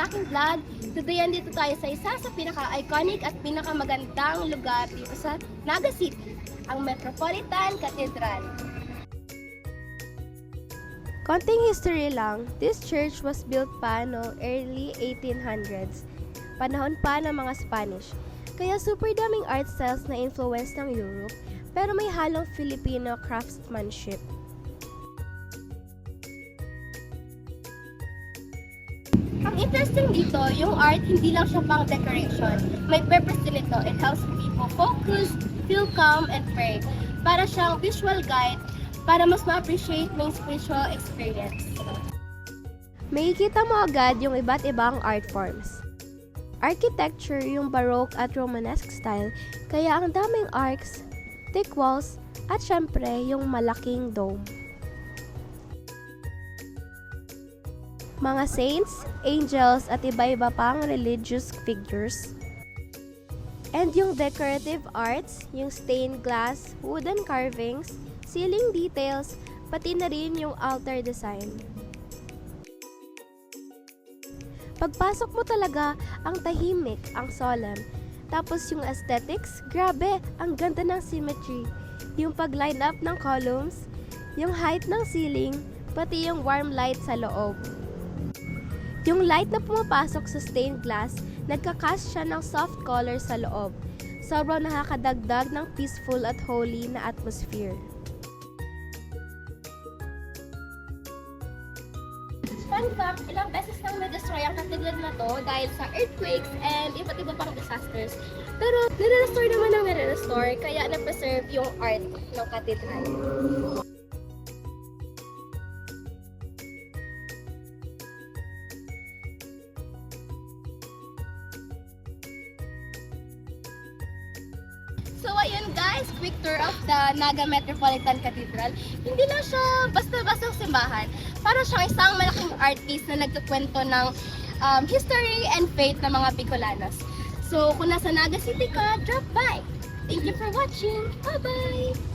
aking vlog. Today, andito tayo sa isa sa pinaka-iconic at pinaka-magandang lugar dito sa Naga City, ang Metropolitan Cathedral. Konting history lang, this church was built pa noong early 1800s, panahon pa ng mga Spanish. Kaya super daming art styles na influence ng Europe, pero may halong Filipino craftsmanship. Ang interesting dito, yung art hindi lang siya pang decoration. May purpose din ito. It helps people focus, feel calm, and pray. Para siyang visual guide para mas ma-appreciate ng spiritual experience. Makikita mo agad yung iba't ibang art forms. Architecture yung Baroque at Romanesque style, kaya ang daming arcs, thick walls, at syempre yung malaking dome. Mga saints, angels, at iba-iba pang religious figures. And yung decorative arts, yung stained glass, wooden carvings, ceiling details, pati na rin yung altar design. Pagpasok mo talaga, ang tahimik, ang solemn. Tapos yung aesthetics, grabe, ang ganda ng symmetry. Yung pag-line up ng columns, yung height ng ceiling, pati yung warm light sa loob. Yung light na pumapasok sa stained glass, nagkakast siya ng soft color sa loob. Sobrang nakakadagdag ng peaceful at holy na atmosphere. Fun fact, ilang beses nang na-destroy ang cathedral na to dahil sa earthquakes and iba't iba pang disasters. Pero nire-restore naman ang nire-restore, kaya na-preserve yung art ng cathedral. So ayun guys, quick tour of the Naga Metropolitan Cathedral. Hindi lang siya basta-bastang simbahan. Para siyang isang malaking art piece na nagkukwento ng history and faith ng mga Bicolanos. So kung nasa Naga City ka, drop by! Thank you for watching! Bye-bye!